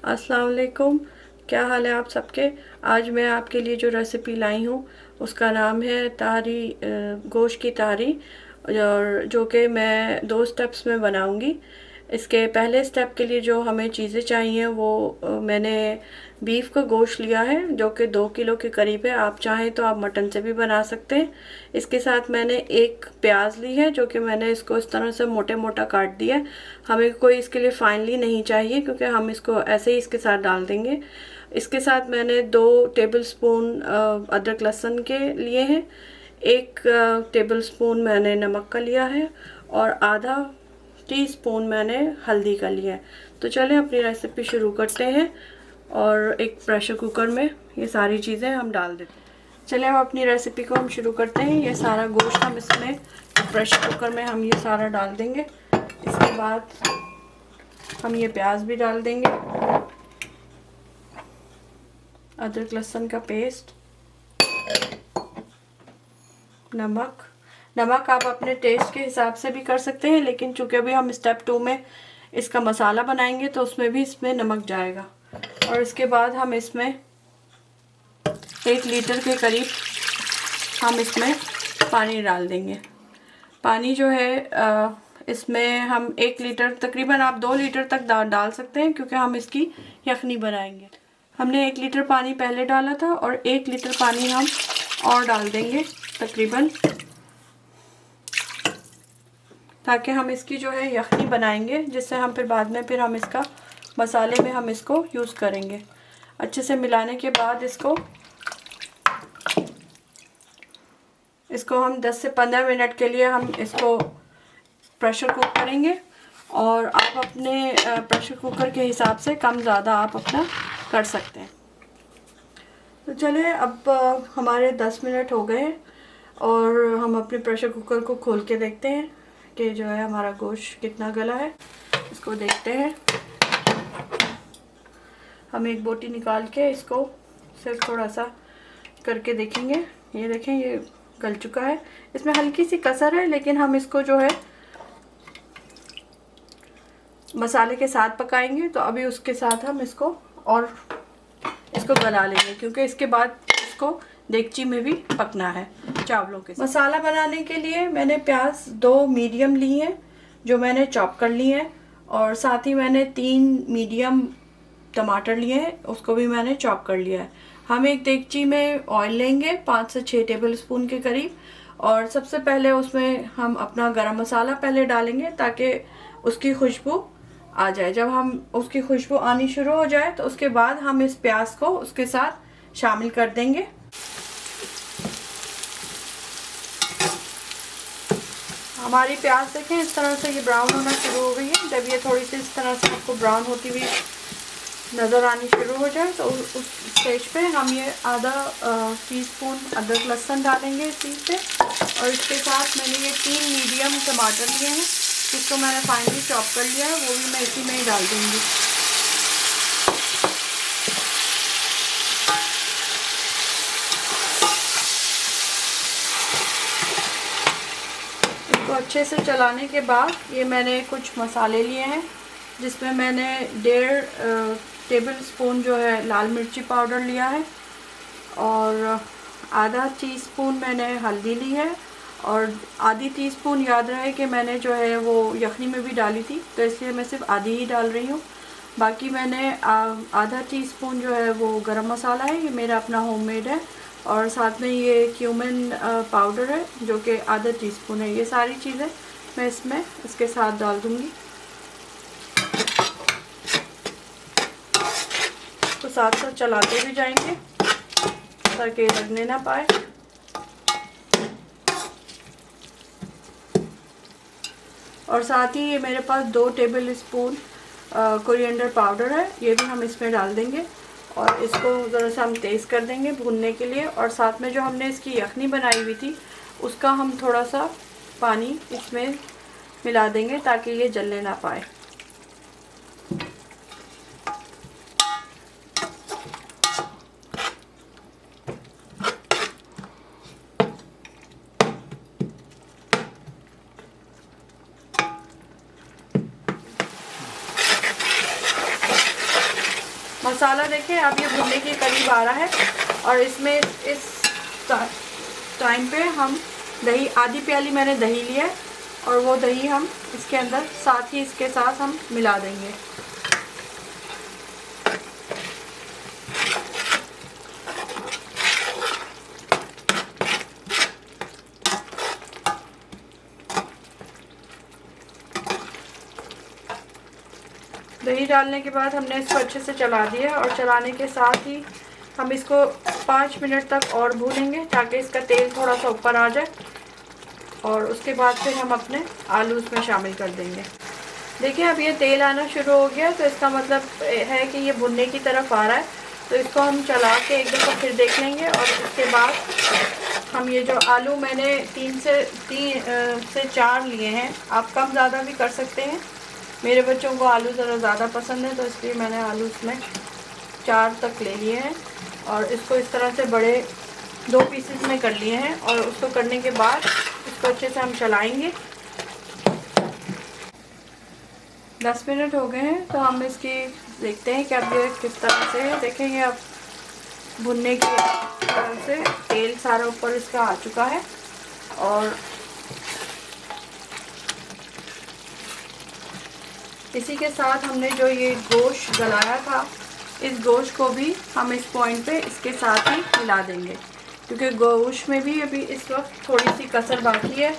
अस्सलाम वालेकुम। क्या हाल है आप सबके। आज मैं आपके लिए जो रेसिपी लाई हूँ उसका नाम है तारी, गोश्त की तारी, और जो कि मैं 2 स्टेप्स में बनाऊँगी। इसके पहले स्टेप के लिए जो हमें चीज़ें चाहिए वो मैंने बीफ का गोश्त लिया है जो कि 2 किलो के करीब है। आप चाहें तो आप मटन से भी बना सकते हैं। इसके साथ मैंने एक प्याज ली है जो कि मैंने इसको इस तरह से मोटे मोटा काट दिया है। हमें कोई इसके लिए फाइनली नहीं चाहिए क्योंकि हम इसको ऐसे ही इसके साथ डाल देंगे। इसके साथ मैंने 2 टेबलस्पून अदरक लहसुन के लिए हैं। 1 टेबलस्पून मैंने नमक का लिया है और आधा टीस्पून मैंने हल्दी का लिया है। तो चलें अपनी रेसिपी शुरू करते हैं और एक प्रेशर कुकर में ये सारी चीज़ें हम डाल देते हैं। चलें अब अपनी रेसिपी को हम शुरू करते हैं। ये सारा गोश्त हम इसमें प्रेशर कुकर में हम ये सारा डाल देंगे। इसके बाद हम ये प्याज भी डाल देंगे, अदरक लहसुन का पेस्ट, नमक आप अपने टेस्ट के हिसाब से भी कर सकते हैं, लेकिन चूंकि अभी हम स्टेप 2 में इसका मसाला बनाएंगे तो उसमें भी इसमें नमक जाएगा। और इसके बाद हम इसमें 1 लीटर के करीब हम इसमें पानी डाल देंगे। पानी जो है इसमें हम 1 लीटर, तकरीबन आप 2 लीटर तक डाल सकते हैं क्योंकि हम इसकी यखनी बनाएंगे। हमने 1 लीटर पानी पहले डाला था और 1 लीटर पानी हम और डाल देंगे तकरीबन, ताकि हम इसकी जो है यखनी बनाएंगे, जिससे हम फिर बाद में हम इसका मसाले में हम इसको यूज़ करेंगे। अच्छे से मिलाने के बाद इसको हम 10 से 15 मिनट के लिए हम इसको प्रेशर कुक करेंगे। और आप अपने प्रेशर कुकर के हिसाब से कम ज़्यादा आप अपना कर सकते हैं। तो चलिए अब हमारे 10 मिनट हो गए और हम अपने प्रेशर कुकर को खोल के देखते हैं कि जो है हमारा गोश्त कितना गला है। इसको देखते हैं। हम एक बोटी निकाल के इसको सिर्फ थोड़ा सा करके देखेंगे। ये देखें, ये गल चुका है। इसमें हल्की सी कसर है, लेकिन हम इसको जो है मसाले के साथ पकाएंगे तो अभी उसके साथ हम इसको गला लेंगे, क्योंकि इसके बाद इसको देगची में भी पकना है चावलों के साथ। मसाला बनाने के लिए मैंने प्याज 2 मीडियम ली हैं जो मैंने चॉप कर ली हैं, और साथ ही मैंने 3 मीडियम टमाटर लिए हैं, उसको भी मैंने चॉप कर लिया है। हम एक देगची में ऑयल लेंगे 5 से 6 टेबलस्पून के करीब, और सबसे पहले उसमें हम अपना गरम मसाला पहले डालेंगे ताकि उसकी खुशबू आ जाए। जब हम उसकी खुशबू आनी शुरू हो जाए तो उसके बाद हम इस प्याज को उसके साथ शामिल कर देंगे। हमारी प्याज देखें इस तरह से ये ब्राउन होना शुरू हो गई है। जब ये थोड़ी सी इस तरह से आपको ब्राउन होती हुई नज़र आनी शुरू हो जाए तो उस स्टेज पे हम ये आधा टीस्पून अदरक लहसुन डालेंगे इस चीज़ पे। और इसके साथ मैंने ये 3 मीडियम टमाटर लिए हैं जिसको मैंने फाइनली चॉप कर लिया है, वो भी मैं इसी में ही डाल दूँगी। इसको अच्छे से चलाने के बाद ये मैंने कुछ मसाले लिए हैं, जिसमें मैंने 1.5 टेबलस्पून जो है लाल मिर्ची पाउडर लिया है, और आधा टीस्पून मैंने हल्दी ली है, और आधी टीस्पून याद रहे कि मैंने जो है वो यखनी में भी डाली थी, तो इसलिए मैं सिर्फ आधी ही डाल रही हूँ। बाकी मैंने आधा टीस्पून जो है वो गरम मसाला है, ये मेरा अपना होममेड है, और साथ में ये क्यूमिन पाउडर है जो कि आधा टीस्पून है। ये सारी चीज़ें मैं इसमें इसके साथ डाल दूँगी। तो साथ साथ चलाते भी जाएंगे ताकि लगने ना पाए। और साथ ही ये मेरे पास 2 टेबलस्पून कोरिएंडर पाउडर है, ये भी हम इसमें डाल देंगे और इसको ज़रा सा हम तेज़ कर देंगे भूनने के लिए। और साथ में जो हमने इसकी यखनी बनाई हुई थी उसका हम थोड़ा सा पानी इसमें मिला देंगे ताकि ये जलने ना पाए। मसाला देखिए अब ये भुनने के करीब आ रहा है। और इसमें इस टाइम पे हम दही, आधी प्याली मैंने दही लिया है और वो दही हम इसके अंदर साथ ही इसके साथ हम मिला देंगे। दही डालने के बाद हमने इसको अच्छे से चला दिया और चलाने के साथ ही हम इसको 5 मिनट तक और भूनेंगे ताकि इसका तेल थोड़ा सा ऊपर आ जाए। और उसके बाद फिर हम अपने आलू उसमें शामिल कर देंगे। देखिए अब ये तेल आना शुरू हो गया, तो इसका मतलब है कि ये भुनने की तरफ आ रहा है। तो इसको हम चला के एक दफ़ा फिर देख लेंगे। और उसके बाद हम ये जो आलू मैंने 3 से 4 लिए हैं, आप कम ज़्यादा भी कर सकते हैं। मेरे बच्चों को आलू ज़रा ज़्यादा पसंद है, तो इसलिए मैंने आलू इसमें 4 तक ले लिए हैं। और इसको इस तरह से बड़े 2 पीसेस में कर लिए हैं। और उसको करने के बाद इसको अच्छे से हम चलाएंगे। 10 मिनट हो गए हैं, तो हम इसकी देखते हैं कि अब ये किस तरह से है। देखेंगे अब भुनने की तरह से तेल सारा ऊपर इसका आ चुका है। और इसी के साथ हमने जो ये गोश्त गलाया था, इस गोश्त को भी हम इस पॉइंट पे इसके साथ ही मिला देंगे, क्योंकि गोश्त में भी अभी इस वक्त थोड़ी सी कसर बाकी है।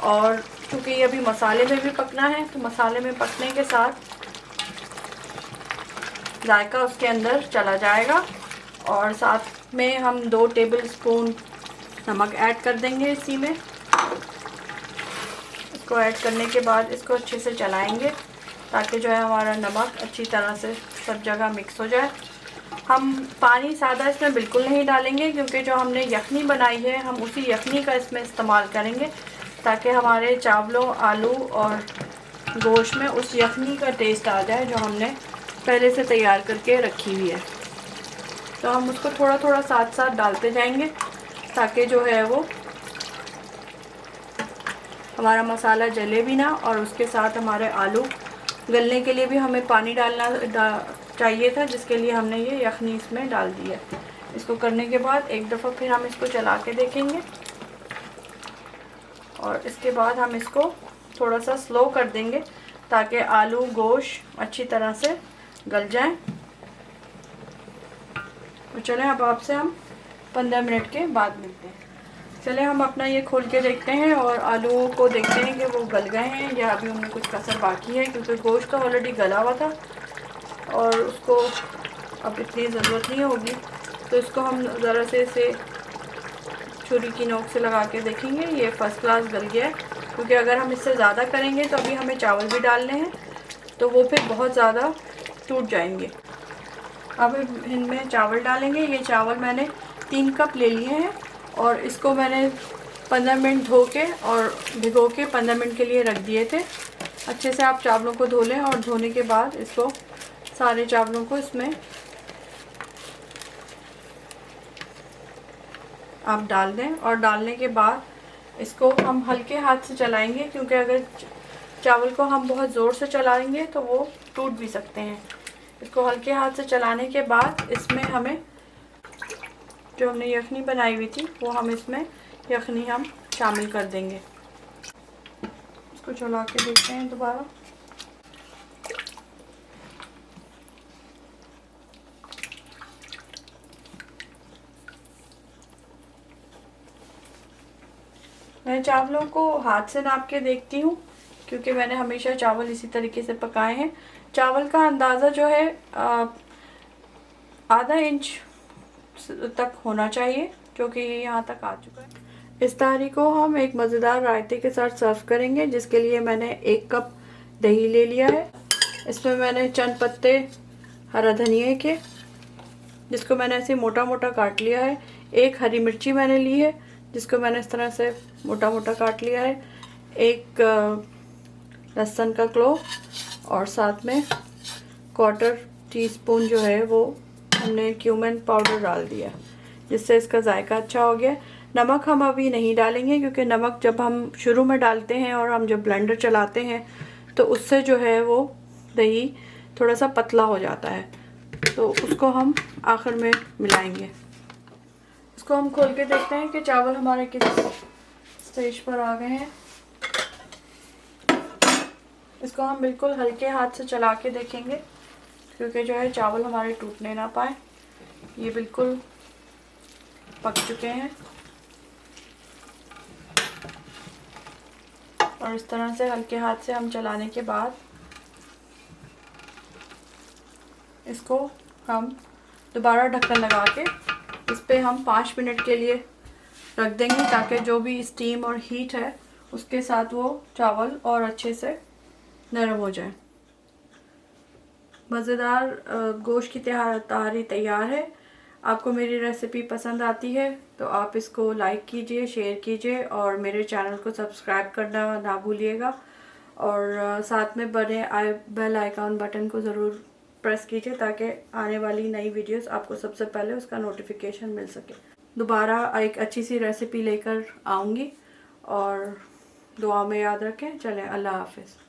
और क्योंकि ये अभी मसाले में भी पकना है, तो मसाले में पकने के साथ जायका उसके अंदर चला जाएगा। और साथ में हम 2 टेबल स्पून नमक ऐड कर देंगे इसी में। इसको ऐड करने के बाद इसको अच्छे से चलाएंगे ताकि जो है हमारा नमक अच्छी तरह से सब जगह मिक्स हो जाए। हम पानी सादा इसमें बिल्कुल नहीं डालेंगे, क्योंकि जो हमने यखनी बनाई है हम उसी यखनी का इसमें इस्तेमाल करेंगे, ताकि हमारे चावलों, आलू और गोश्त में उस यखनी का टेस्ट आ जाए जो हमने पहले से तैयार करके रखी हुई है। तो हम उसको थोड़ा थोड़ा साथ साथ डालते जाएंगे ताकि जो है वो हमारा मसाला जले भी ना। और उसके साथ हमारे आलू गलने के लिए भी हमें पानी डालना चाहिए था, जिसके लिए हमने ये यखनी इसमें डाल दी है। इसको करने के बाद एक दफ़ा फिर हम इसको चला के देखेंगे। और इसके बाद हम इसको थोड़ा सा स्लो कर देंगे ताकि आलू गोश्त अच्छी तरह से गल जाएं। और चलें अब आपसे हम 15 मिनट के बाद मिलते हैं। चले हम अपना ये खोल के देखते हैं और आलूओं को देखते हैं कि वो गल गए हैं या अभी उनमें कुछ कसर बाकी है, क्योंकि गोश्त तो ऑलरेडी गला हुआ था और उसको अब इतनी ज़रूरत नहीं होगी। तो इसको हम ज़रा से इसे छुरी की नोक से लगा के देखेंगे। ये फर्स्ट क्लास गल गया है, क्योंकि अगर हम इससे ज़्यादा करेंगे तो अभी हमें चावल भी डालने हैं, तो वो फिर बहुत ज़्यादा टूट जाएंगे। अब इनमें चावल डालेंगे। ये चावल मैंने 3 कप ले लिए हैं और इसको मैंने 15 मिनट धो के और भिगो के 15 मिनट के लिए रख दिए थे। अच्छे से आप चावलों को धो लें और धोने के बाद इसको सारे चावलों को इसमें आप डाल दें। और डालने के बाद इसको हम हल्के हाथ से चलाएंगे, क्योंकि अगर चावल को हम बहुत ज़ोर से चलाएंगे तो वो टूट भी सकते हैं। इसको हल्के हाथ से चलाने के बाद इसमें हमें जो हमने यखनी बनाई हुई थी वो हम इसमें यखनी हम शामिल कर देंगे। इसको चला के देखते हैं दोबारा। मैं चावलों को हाथ से नाप के देखती हूँ, क्योंकि मैंने हमेशा चावल इसी तरीके से पकाए हैं। चावल का अंदाज़ा जो है आधा इंच तक होना चाहिए, जो कि यहाँ तक आ चुका है। इस तारी को हम एक मज़ेदार रायते के साथ सर्व करेंगे, जिसके लिए मैंने 1 कप दही ले लिया है। इसमें मैंने चंद पत्ते हरा धनिया के, जिसको मैंने ऐसे मोटा मोटा काट लिया है। 1 हरी मिर्ची मैंने ली है, जिसको मैंने इस तरह से मोटा मोटा काट लिया है। 1 लहसुन का क्लोव और साथ में 1/4 टीस्पून जो है वो हमने क्यूमिन पाउडर डाल दिया, जिससे इसका जायका अच्छा हो गया। नमक हम अभी नहीं डालेंगे, क्योंकि नमक जब हम शुरू में डालते हैं और हम जब ब्लेंडर चलाते हैं तो उससे जो है वो दही थोड़ा सा पतला हो जाता है। तो उसको हम आखिर में मिलाएंगे। इसको हम खोल के देखते हैं कि चावल हमारे किस स्टेज पर आ गए हैं। इसको हम बिल्कुल हल्के हाथ से चला के देखेंगे, क्योंकि जो है चावल हमारे टूटने ना पाए। ये बिल्कुल पक चुके हैं और इस तरह से हल्के हाथ से हम चलाने के बाद इसको हम दोबारा ढक्कन लगा के इस पे हम 5 मिनट के लिए रख देंगे, ताकि जो भी स्टीम और हीट है उसके साथ वो चावल और अच्छे से नरम हो जाए। मज़ेदार गोश्त की तहारी तैयार है। आपको मेरी रेसिपी पसंद आती है तो आप इसको लाइक कीजिए, शेयर कीजिए और मेरे चैनल को सब्सक्राइब करना ना भूलिएगा। और साथ में बने बेल आइकॉन बटन को ज़रूर प्रेस कीजिए, ताकि आने वाली नई वीडियोस आपको सबसे पहले उसका नोटिफिकेशन मिल सके। दोबारा एक अच्छी सी रेसिपी लेकर आऊँगी और दुआ में याद रखें। चलें, अल्लाह हाफ़िज़।